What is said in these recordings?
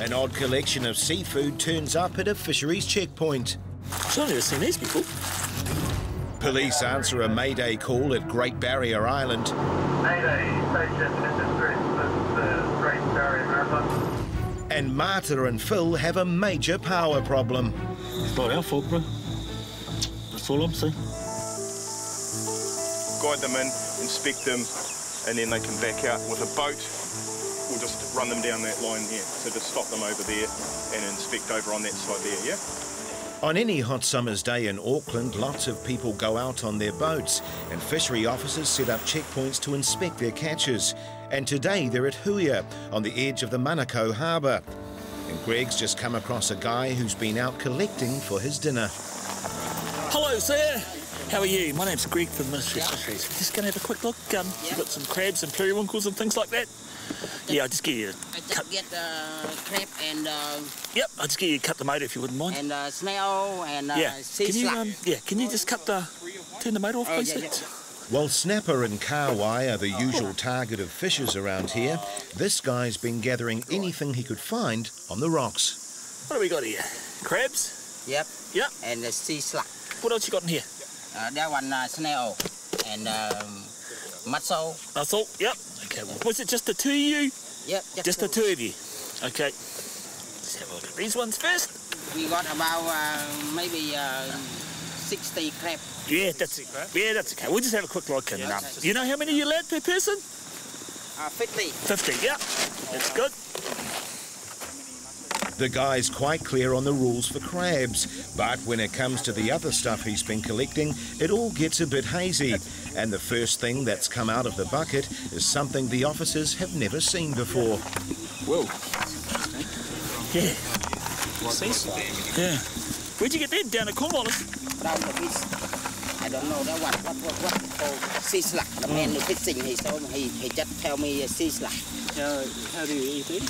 An odd collection of seafood turns up at a fisheries checkpoint. I've never seen these before. Police answer a mayday call at Great Barrier Island. Mayday, station in distress, the Great Barrier Maritime. And Marta and Phil have a major power problem. It's not our fault, bro. That's all I'm saying. Guide them in, inspect them, and then they can back out with a boat. We'll just run them down that line there. So just stop them over there and inspect over on that side there, yeah? On any hot summer's day in Auckland, lots of people go out on their boats, and fishery officers set up checkpoints to inspect their catches. And today they're at Huia, on the edge of the Manukau harbour. And Greg's just come across a guy who's been out collecting for his dinner. Hello, sir. How are you? My name's Greg from Ministry of Fisheries. Just going to have a quick look. You've got some crabs and periwinkles and things like that. Yeah, I'll just get you to cut. Get crab and... Yep, I'll just get you to cut the motor if you wouldn't mind. And snail and sea slug. Can you just turn the motor off, please? Yeah. While snapper and kahawai are the usual target of fishers around here, this guy's been gathering anything he could find on the rocks. What have we got here? Crabs? Yep. Yep. And the sea slug. What else you got in here? That one, snail and mussel. Mussel, yep. Okay, well, was it just the two of you? Yep. Just the two of you? Okay. Let's have a look at these ones first. We got about maybe 60 crab. Yeah, that's it. Yeah, that's okay. We'll just have a quick look. And, you know how many you're allowed per person? 50. 50, yeah. That's good. The guy's quite clear on the rules for crabs, but when it comes to the other stuff he's been collecting, it all gets a bit hazy. And the first thing that's come out of the bucket is something the officers have never seen before. Whoa. Yeah. Sea slug. Yeah. Where'd you get them? Down at Cornwallis? Down the beach. I don't know that one. What called sea slug? The man who fishing, he told me, he just tell me sea slug. How do you eat it?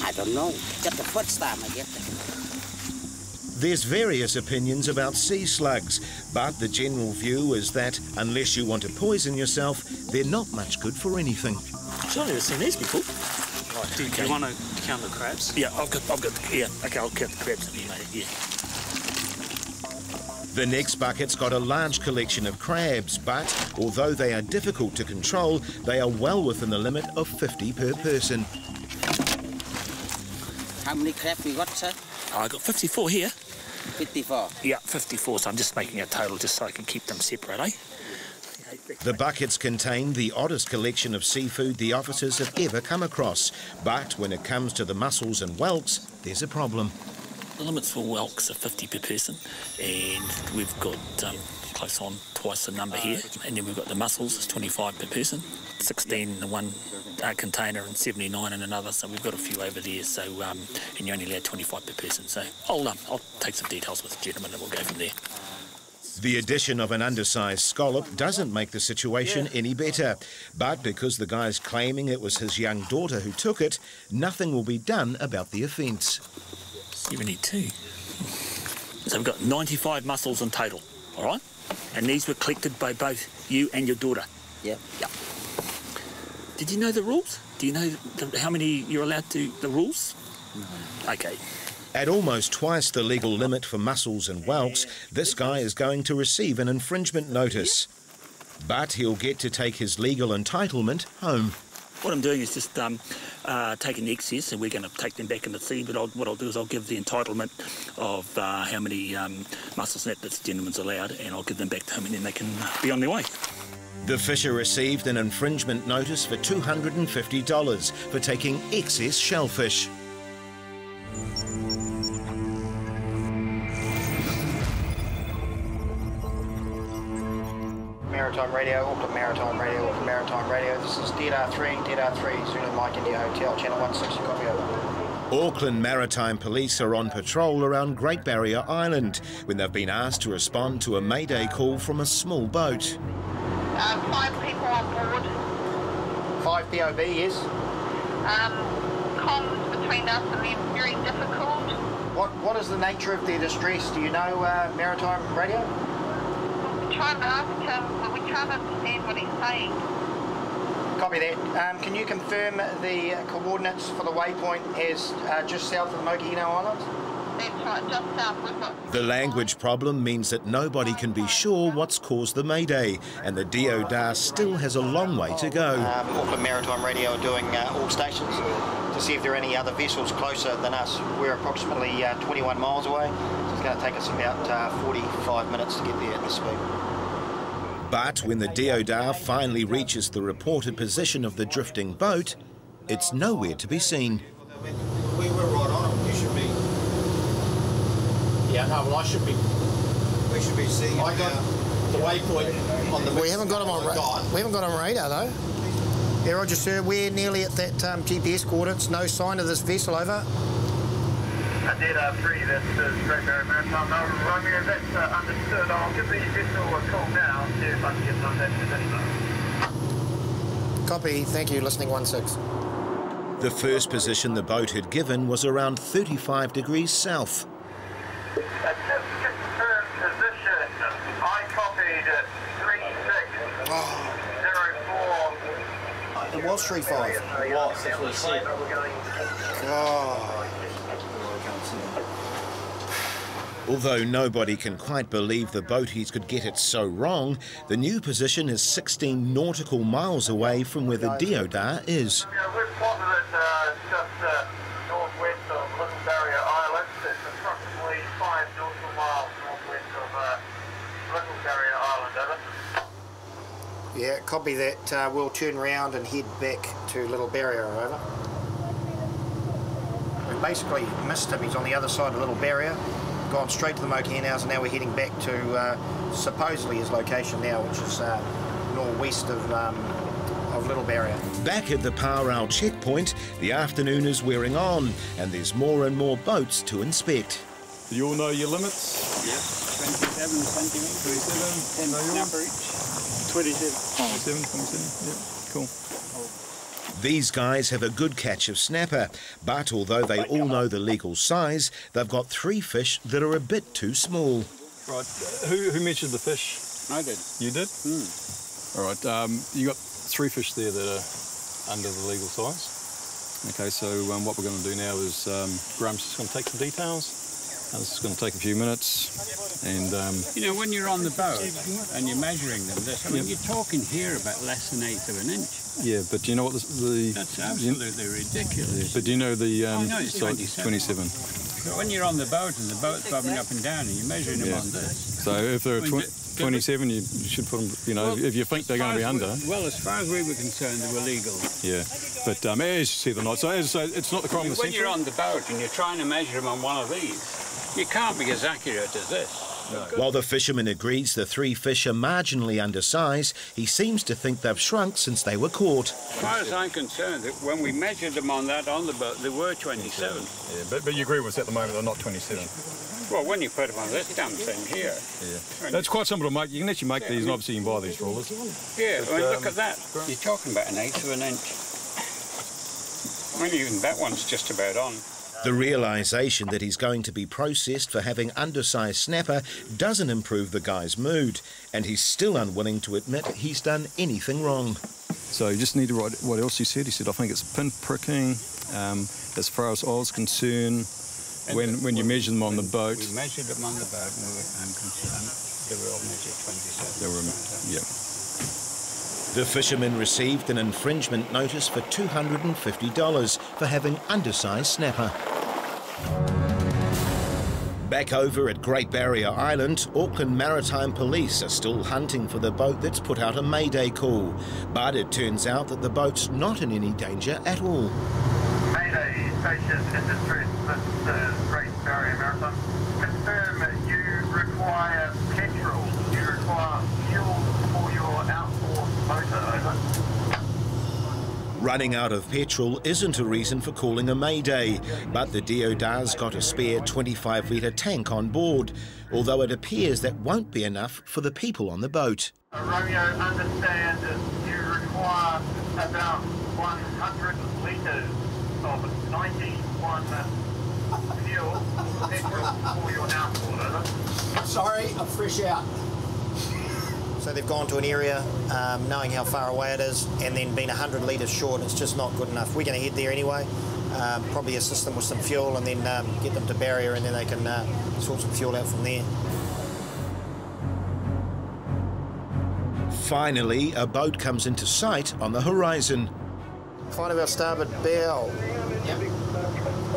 I don't know. Just the first time I get them. There's various opinions about sea slugs, but the general view is that unless you want to poison yourself, they're not much good for anything. I've never seen these before. Right, do you want to count the crabs? Yeah, I've got yeah, okay, I'll count the crabs in here, mate, yeah. The next bucket's got a large collection of crabs, but although they are difficult to control, they are well within the limit of 50 per person. How many crabs we got, sir? I got 54 here. 54? Yeah, 54, so I'm just making a total just so I can keep them separate, eh? The buckets contain the oddest collection of seafood the officers have ever come across, but when it comes to the mussels and whelks, there's a problem. The limits for whelks are 50 per person, and we've got close on twice the number here, and then we've got the mussels, it's 25 per person, 16 in one container and 79 in another, so we've got a few over there, so and you're only allowed 25 per person, so I'll take some details with the gentleman and we'll go from there. The addition of an undersized scallop doesn't make the situation any better, but because the guy's claiming it was his young daughter who took it, nothing will be done about the offence. 72. So we've got 95 mussels in total, all right? And these were collected by both you and your daughter? Yep. Yep. Did you know the rules? Do you know how many you're allowed to, the rules? No. Okay. At almost twice the legal limit for mussels and whelks, this guy is going to receive an infringement notice. But he'll get to take his legal entitlement home. What I'm doing is just taking the excess, and we're going to take them back in the sea, but what I'll do is I'll give the entitlement of how many mussels that this gentleman's allowed, and I'll give them back to him, and then they can be on their way. The fisher received an infringement notice for $250 for taking excess shellfish. Maritime Radio, Auckland Maritime Radio, Auckland Maritime Radio. This is DR3, Zulu Mike India Hotel, Channel 16, copy over. Auckland Maritime Police are on patrol around Great Barrier Island when they've been asked to respond to a mayday call from a small boat. 5 people on board. 5 POB, yes. Comms between us and them very difficult. What is the nature of their distress? Do you know, Maritime Radio? We're trying to ask him, but we can't understand what he's saying. Copy that. Can you confirm the coordinates for the waypoint as just south of Mokiino Islands? That's right, just south. We've got... The language problem means that nobody can be sure what's caused the mayday, and the DODA still has a long way to go. Auckland Maritime Radio are doing all stations to see if there are any other vessels closer than us. We're approximately 21 miles away, so it's going to take us about 45 minutes to get there at this speed. But when the DODA finally reaches the reported position of the drifting boat, it's nowhere to be seen. We were right on it. You should be... Yeah, no, well, I should be... We should be seeing I got the waypoint on the... We haven't got them on radar, though. Yeah, Roger, sir. We're nearly at that GPS coordinates. No sign of this vessel, over. DODA 3, that's Great Barrier Maritime. Romeo, that's understood. I'll give the vessel a call now, see if I can get some of that position. Copy. Thank you. Listening 16. The first position the boat had given was around 35 degrees south. Just confirmed position. I copied 3604. It was 35. It was, that's what it said. Oh. Although nobody can quite believe the boaties could get it so wrong, the new position is 16 nautical miles away from where the DODA is. We've plotted it just northwest of Little Barrier Island. It's approximately 5 nautical miles northwest of Little Barrier Island, over. Yeah, copy that. We'll turn round and head back to Little Barrier, over. We basically missed him. He's on the other side of Little Barrier. Gone straight to the Mokiinos, and now we're heading back to supposedly his location now, which is northwest of Little Barrier. Back at the Parau checkpoint, the afternoon is wearing on, and there's more and more boats to inspect. Do you all know your limits? Yep, 27, 20, 27, 10 snapper each. 27, 27, yep, cool. These guys have a good catch of snapper, but although they all know the legal size, they've got 3 fish that are a bit too small. Right, who measured the fish? I did. You did? All right, you got 3 fish there that are under the legal size. Okay, so what we're going to do now is Graham's just going to take some details. This is going to take a few minutes, and... You know, when you're on the boat and you're measuring them, I mean, you're talking here about less than 1/8 of an inch. Yeah, but do you know what the... That's absolutely ridiculous. Yeah, but do you know the... no, it's 27. 27. But when you're on the boat and the boat's bobbing up and down and you're measuring them on this... So if they're 27, you should put them, you know, if you think they're going to be under... Well, as far as we were concerned, they were legal. Yeah, but as you see, they're not. So as I say, it's not the crime of the century. When you're on the boat and you're trying to measure them on one of these, you can't be as accurate as this. No. While the fisherman agrees the 3 fish are marginally undersized, he seems to think they've shrunk since they were caught. As far as I'm concerned, when we measured them on the boat, they were 27. Yeah, but you agree with us at the moment they're not 27. Well, when you put them on this damn thing here... Yeah. That's quite simple to make. You can actually make these, and obviously you can buy these trawlers. Yeah, but, I mean, look at that. You're talking about 1/8 of an inch. I mean, even that one's just about on. The realisation that he's going to be processed for having undersized snapper doesn't improve the guy's mood, and he's still unwilling to admit he's done anything wrong. So you just need to write what else he said. He said, I think it's pin pricking. As far as I was concerned, when you measure them on the boat... We measured them on the boat, and I'm concerned they were all measured 27. They were, yeah. The fisherman received an infringement notice for $250 for having undersized snapper. Back over at Great Barrier Island, Auckland Maritime Police are still hunting for the boat that's put out a mayday call. But it turns out that the boat's not in any danger at all. Mayday station in distress. This is Great Barrier Maritime. Confirm you require petrol. You require fuel for your outboard motor, over. Running out of petrol isn't a reason for calling a mayday, but the DODA's got a spare 25-litre tank on board, although it appears that won't be enough for the people on the boat. Romeo, understand you require about 100 litres of 91 fuel petrol for your outboard, over. Sorry, I'm fresh out. So they've gone to an area knowing how far away it is and then been 100 litres short. It's just not good enough. We're going to head there anyway, probably assist them with some fuel and then get them to barrier, and then they can sort some fuel out from there. Finally, a boat comes into sight on the horizon. Find our starboard bow. Yep.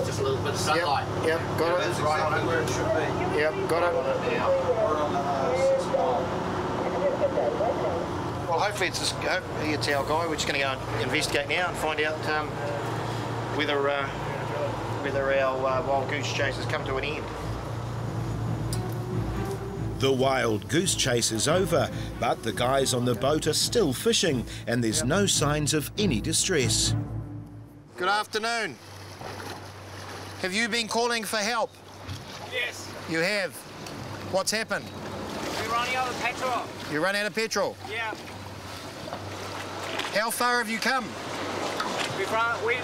Just a little bit of sunlight. Yep, got it. It's right on where it should be. Yep, got it. Well, hopefully it's our guy. We're just going to go and investigate now and find out whether our wild goose chase has come to an end. The wild goose chase is over, but the guys on the boat are still fishing, and there's no signs of any distress. Good afternoon. Have you been calling for help? Yes. You have. What's happened? We're running out of petrol. You run out of petrol? Yeah. How far have you come? We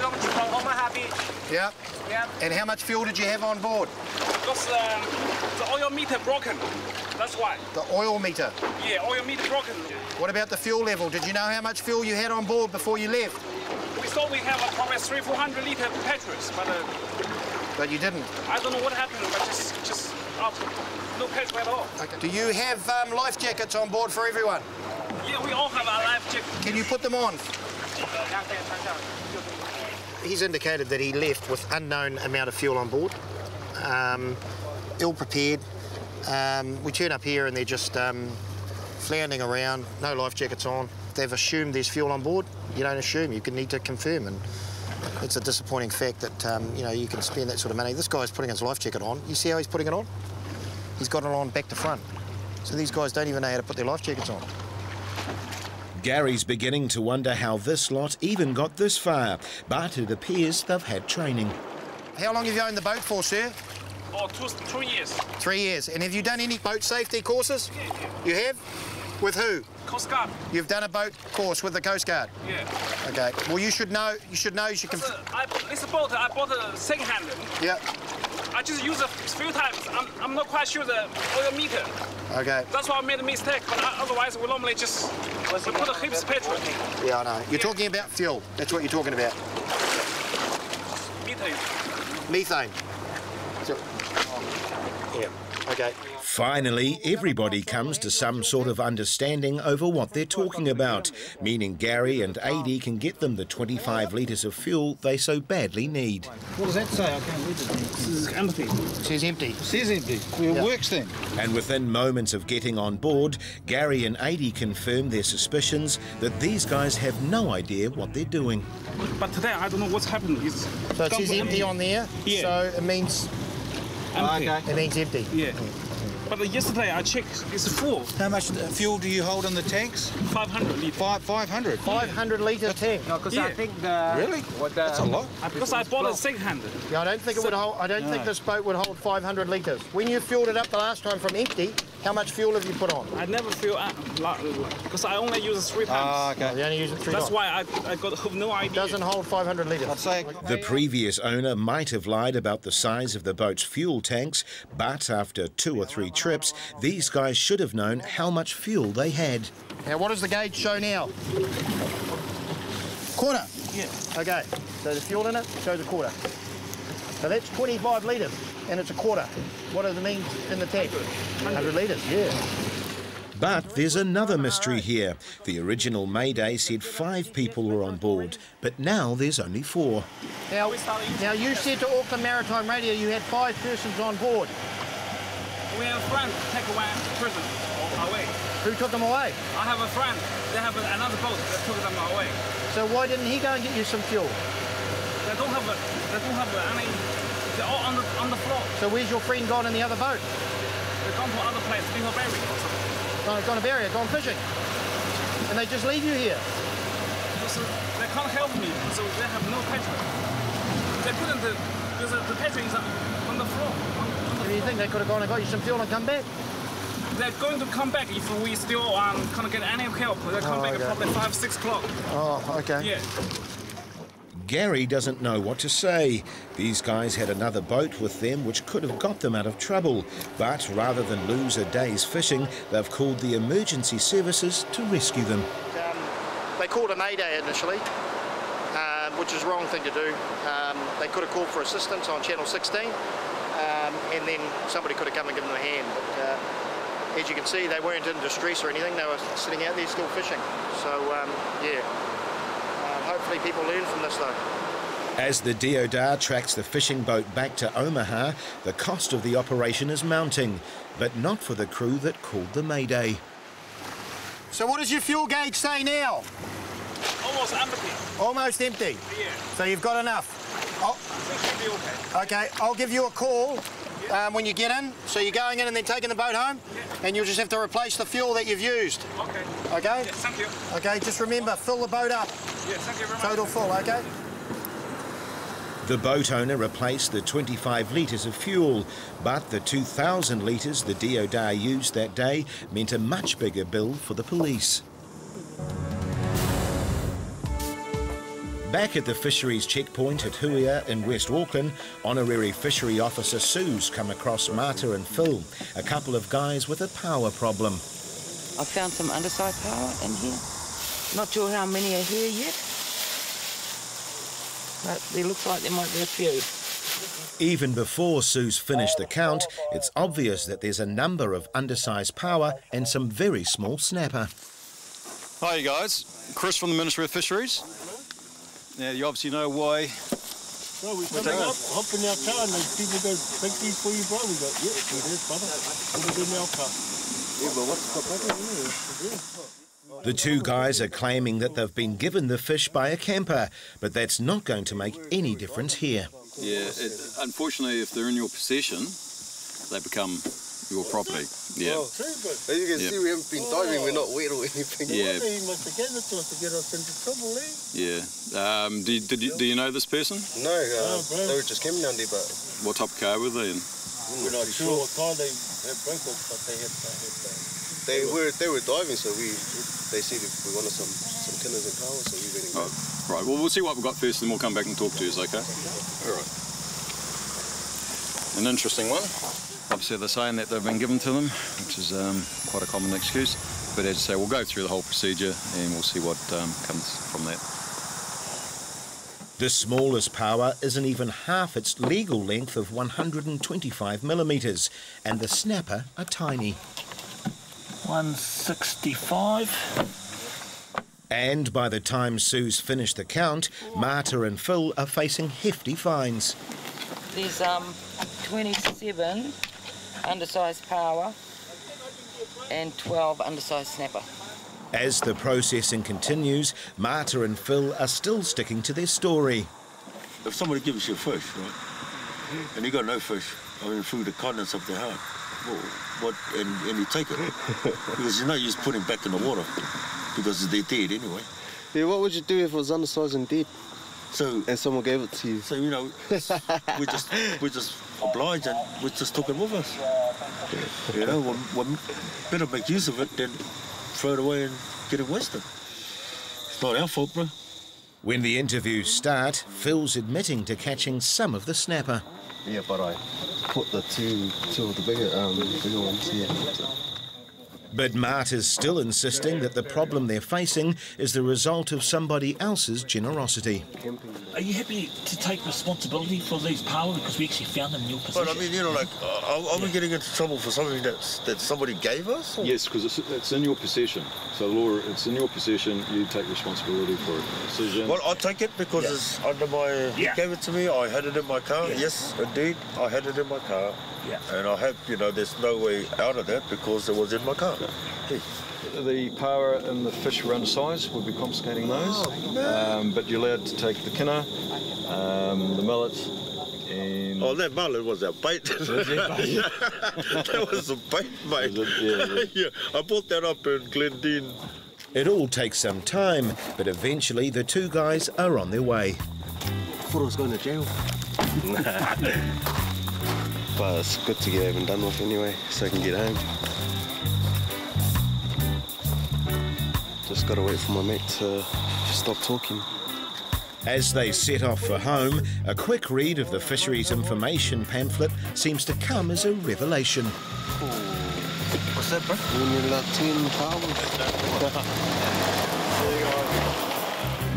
launched from Omaha Beach. Yeah. Yeah. And how much fuel did you have on board? Because the oil meter broken. That's why. The oil meter? Yeah, oil meter broken. What about the fuel level? Did you know how much fuel you had on board before you left? We thought we have probably 300-400 litre petrol, but you didn't. I don't know what happened, but just no petrol at all. Okay. Do you have life jackets on board for everyone? Yeah, we all have our life jacket. Can you put them on? He's indicated that he left with unknown amount of fuel on board, ill-prepared. We turn up here and they're just floundering around, no life jackets on. They've assumed there's fuel on board. You don't assume, you need to confirm, and it's a disappointing fact that you can spend that sort of money. This guy's putting his life jacket on. You see how he's putting it on? He's got it on back to front. So these guys don't even know how to put their life jackets on. Gary's beginning to wonder how this lot even got this far, but it appears they've had training. How long have you owned the boat for, sir? Oh, 2 years. 3 years. And have you done any boat safety courses? Yeah. You have? With who? Coastguard. You've done a boat course with the Coastguard? Yeah. Okay. Well, you should know. This boat, I bought a second-hand. Yeah. I just used it a few times. I'm not quite sure the oil meter. Okay. That's why I made a mistake, but otherwise we normally just put a heaps of petrol. Yeah, I know. You're talking about fuel. That's what you're talking about. Methane. Methane. So, yeah. Okay. Finally, everybody comes to some sort of understanding over what they're talking about, meaning Gary and AD can get them the 25 litres of fuel they so badly need. What does that say? I can't read it. This is empty. It says empty. It says empty. Well, it works then. And within moments of getting on board, Gary and AD confirm their suspicions that these guys have no idea what they're doing. But today, I don't know what's happening. So it says empty on there? Yeah. So it means... Empty. Okay. It means empty? Yeah. But yesterday I checked, it's full. How much fuel do you hold in the tanks? 500 litres. 500? 500 litre tank? No, because I think the... Really? That's a lot. Because I bought a second-hand. Yeah, I don't think it would hold... I don't think this boat would hold 500 litres. When you filled it up the last time from empty, how much fuel have you put on? I never fill up, because I only use it 3 times. Ah, okay. You only use it 3 times. That's why I got no idea. It doesn't hold 500 litres. I'd say... The previous owner might have lied about the size of the boat's fuel tanks, but after 2 or 3 trips, these guys should have known how much fuel they had. Now, what does the gauge show now? Quarter? Yeah. Okay, so the fuel in it shows a quarter. So that's 25 litres, and it's a quarter. What does it mean in the tank? 100 litres, yeah. But there's another mystery here. The original Mayday said 5 people were on board, but now there's only 4. Now you said to Auckland Maritime Radio you had 5 persons on board. We have a friend take one person away. Who took them away? I have a friend. They have another boat that took them away. So why didn't he go and get you some fuel? They don't have any. They're all on the floor. So where's your friend gone in the other boat? They've gone to other place, Little Berry or something. Gone to Barrier, gone fishing. And they just leave you here? So they can't help me, so they have no petrol. They couldn't, because the petrol is on the floor. Do you think they could have gone and got you some fuel and come back? They're going to come back if we still can't get any help. They'll come back at probably 5, 6 o'clock. Oh, okay. Yeah. Gary doesn't know what to say. These guys had another boat with them which could have got them out of trouble, but rather than lose a day's fishing, they've called the emergency services to rescue them. They called a mayday initially, which is the wrong thing to do. They could have called for assistance on Channel 16, and then somebody could have come and given them a hand. But as you can see, they weren't in distress or anything. They were sitting out there still fishing. So, yeah, hopefully people learn from this though. As the Deodar tracks the fishing boat back to Omaha, the cost of the operation is mounting, but not for the crew that called the mayday. So what does your fuel gauge say now? Almost empty. Almost empty? Yeah. So you've got enough? I think it'll be okay. Okay, I'll give you a call when you get in. So you're going in and then taking the boat home? Yeah. And you'll just have to replace the fuel that you've used. Okay. Okay? Yeah, thank you. Okay, just remember, fill the boat up. Yeah, thank you very much. Total full, okay? The boat owner replaced the 25 litres of fuel, but the 2,000 litres the Deodar used that day meant a much bigger bill for the police. Back at the fisheries checkpoint at Huia in West Auckland, Honorary Fishery Officer Sue's come across Marta and Phil, a couple of guys with a power problem. I found some underside power in here. Not sure how many are here yet, but there looks like there might be a few. Even before Sue's finished the count, it's obvious that there's a number of undersized power and some very small snapper. Hi you guys, Chris from the Ministry of Fisheries. Now you obviously know why. Bro, we're coming up, hop in our car and people go, take these for you, bro. We go, yeah, it is, brother. Put it in our car. Yeah, but what's the problem? The two guys are claiming that they've been given the fish by a camper, but that's not going to make any difference here. Yeah, unfortunately, if they're in your possession, they become your property. Yeah. Oh, true, but as you can see, we haven't been diving. We're not wet or anything. Yeah. He must have given it to us to get us into trouble, eh? Yeah. Do you know this person? No, they were just coming down there, but... What type of car were they in? We're not sure what car they had broke us, but they had They were diving, so they said if we wanted some tinners and power, so we went and got. Right, well, we'll see what we've got first, and then we'll come back and talk to you, okay? All right. An interesting one. Obviously, they're saying that they've been given to them, which is quite a common excuse. But as I say, we'll go through the whole procedure, and we'll see what comes from that. The smallest power isn't even half its legal length of 125 millimetres, and the snapper are tiny. 165. And by the time Sue's finished the count, Marta and Phil are facing hefty fines. There's 27 undersized power and 12 undersized snapper. As the processing continues, Marta and Phil are still sticking to their story. If somebody gives you fish, right, and you got no fish, I mean, through the kindness of their heart, well, and you take it, because you know you just put him back in the water, because they're dead anyway. Yeah, what would you do if it was undersized and dead? So, and someone gave it to you? So, you know, we just obliged and we just took it with us. Yeah. You know, we better make use of it than throw it away and get it wasted. It's not our fault, bro. When the interviews start, Phil's admitting to catching some of the snapper. Yeah, but I put the two of the bigger ones here. But Marta's still insisting that the problem they're facing is the result of somebody else's generosity. Are you happy to take responsibility for these power because we actually found them in your possession? But I mean, you know, like, are we getting into trouble for something that somebody gave us? Or? Yes, because it's in your possession. So, law, it's in your possession. You take responsibility for it. Decision. Well, I take it because it's under my. He gave it to me. I had it in my car. Yeah. Yes, indeed, I had it in my car. Yeah. And I have, you know, there's no way out of that because it was in my car. Yeah. The power and the fish are undersized. We'll be confiscating those. But you're allowed to take the kinner, the mullet, and... Oh, that mullet was our bait. That was a bait, mate. Yeah. I bought that up in Glendine. It all takes some time, but eventually the two guys are on their way. I thought I was going to jail. But it's good to get even done with anyway, so I can get home. Just gotta wait for my mate to stop talking. As they set off for home, a quick read of the fisheries information pamphlet seems to come as a revelation. What's that, bro? Only like 10 pounds.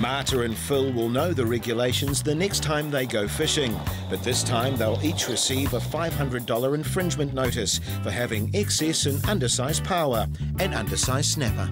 Marta and Phil will know the regulations the next time they go fishing, but this time they'll each receive a $500 infringement notice for having excess and undersized power and undersized snapper.